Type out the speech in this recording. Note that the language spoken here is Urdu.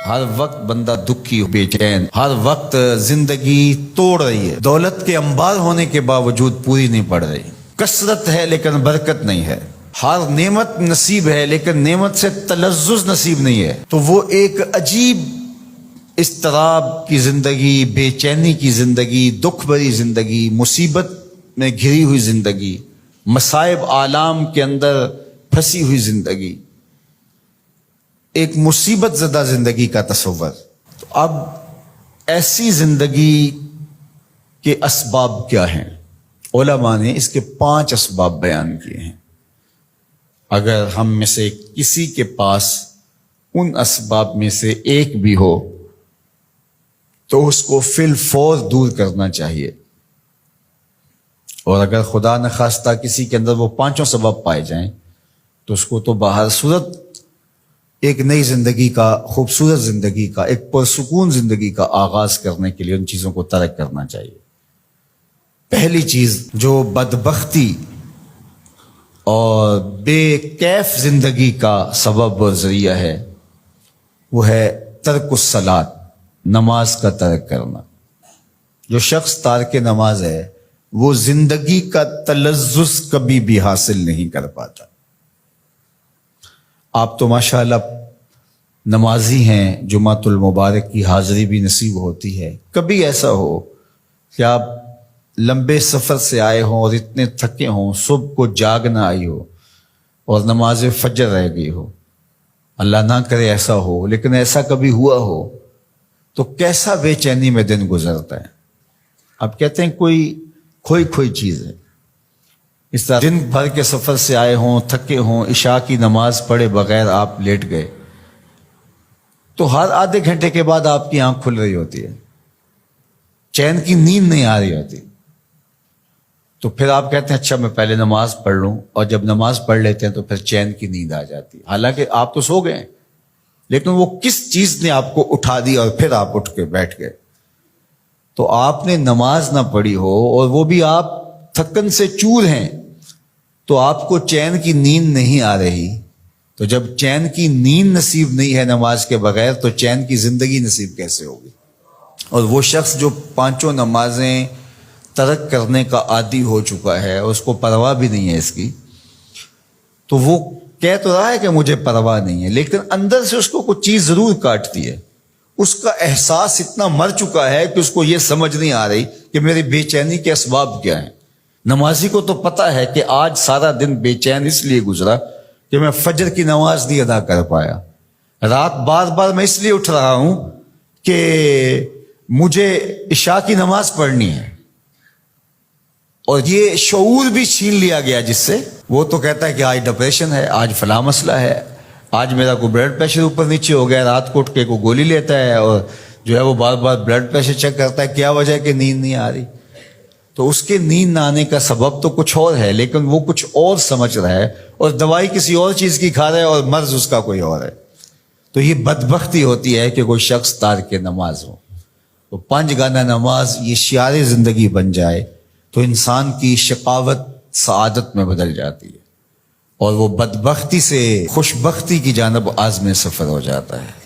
ہر وقت بندہ دکھی بے چین، ہر وقت زندگی توڑ رہی ہے، دولت کے انبار ہونے کے باوجود پوری نہیں پڑ رہی، کثرت ہے لیکن برکت نہیں ہے، ہر نعمت نصیب ہے لیکن نعمت سے تلذذ نصیب نہیں ہے، تو وہ ایک عجیب اضطراب کی زندگی، بے چینی کی زندگی، دکھ بھری زندگی، مصیبت میں گھری ہوئی زندگی، مصائب عالم کے اندر پھنسی ہوئی زندگی، ایک مصیبت زدہ زندگی کا تصور۔ تو اب ایسی زندگی کے اسباب کیا ہیں؟ علماء نے اس کے 5 اسباب بیان کیے ہیں۔ اگر ہم میں سے کسی کے پاس ان اسباب میں سے ایک بھی ہو تو اس کو فی الفور دور کرنا چاہیے، اور اگر خدا نخواستہ کسی کے اندر وہ 5 سبب پائے جائیں تو اس کو تو بہر صورت ایک نئی زندگی کا، خوبصورت زندگی کا، ایک پرسکون زندگی کا آغاز کرنے کے لیے ان چیزوں کو ترک کرنا چاہیے۔ پہلی چیز جو بدبختی اور بے کیف زندگی کا سبب اور ذریعہ ہے وہ ہے ترک الصلاۃ، نماز کا ترک کرنا۔ جو شخص تارک نماز ہے وہ زندگی کا تلذذ کبھی بھی حاصل نہیں کر پاتا۔ آپ تو ماشاءاللہ نمازی ہیں، جمعۃ المبارک کی حاضری بھی نصیب ہوتی ہے، کبھی ایسا ہو کہ آپ لمبے سفر سے آئے ہوں اور اتنے تھکے ہوں، صبح کو جاگ نہ آئی ہو اور نماز فجر رہ گئی ہو، اللہ نہ کرے ایسا ہو، لیکن ایسا کبھی ہوا ہو تو کیسا بے چینی میں دن گزرتا ہے۔ آپ کہتے ہیں کوئی کھوئی چیز ہے۔ اس طرح دن بھر کے سفر سے آئے ہوں، تھکے ہوں، عشاء کی نماز پڑھے بغیر آپ لیٹ گئے تو ہر آدھے گھنٹے کے بعد آپ کی آنکھ کھل رہی ہوتی ہے، چین کی نیند نہیں آ رہی ہوتی، تو پھر آپ کہتے ہیں اچھا میں پہلے نماز پڑھ لوں، اور جب نماز پڑھ لیتے ہیں تو پھر چین کی نیند آ جاتی ہے، حالانکہ آپ تو سو گئے لیکن وہ کس چیز نے آپ کو اٹھا دی اور پھر آپ اٹھ کے بیٹھ گئے۔ تو آپ نے نماز نہ پڑھی ہو اور وہ بھی آپ تھکن سے چور ہیں تو آپ کو چین کی نیند نہیں آ رہی، تو جب چین کی نیند نصیب نہیں ہے نماز کے بغیر تو چین کی زندگی نصیب کیسے ہوگی؟ اور وہ شخص جو 5 نمازیں ترک کرنے کا عادی ہو چکا ہے، اس کو پرواہ بھی نہیں ہے اس کی، تو وہ کہہ تو رہا ہے کہ مجھے پرواہ نہیں ہے، لیکن اندر سے اس کو کچھ چیز ضرور کاٹتی ہے، اس کا احساس اتنا مر چکا ہے کہ اس کو یہ سمجھ نہیں آ رہی کہ میری بے چینی کے اسباب کیا ہیں۔ نمازی کو تو پتا ہے کہ آج سارا دن بے چین اس لیے گزرا کہ میں فجر کی نماز نہیں ادا کر پایا، رات بار بار میں اس لیے اٹھ رہا ہوں کہ مجھے عشاء کی نماز پڑھنی ہے، اور یہ شعور بھی چھین لیا گیا جس سے وہ تو کہتا ہے کہ آج ڈپریشن ہے، آج فلاں مسئلہ ہے، آج میرا کوئی بلڈ پریشر اوپر نیچے ہو گیا، رات کو اٹھ کے کوئی گولی لیتا ہے اور جو ہے وہ بار بار بلڈ پریشر چیک کرتا ہے، کیا وجہ ہے کہ نیند نہیں آ رہی؟ تو اس کے نیند نہ آنے کا سبب تو کچھ اور ہے، لیکن وہ کچھ اور سمجھ رہا ہے اور دوائی کسی اور چیز کی کھا رہا ہے اور مرض اس کا کوئی اور ہے۔ تو یہ بدبختی ہوتی ہے کہ کوئی شخص تارک نماز ہو، تو 5 گانا نماز یہ شعار زندگی بن جائے تو انسان کی شقاوت سعادت میں بدل جاتی ہے اور وہ بدبختی سے خوشبختی کی جانب عازم سفر ہو جاتا ہے۔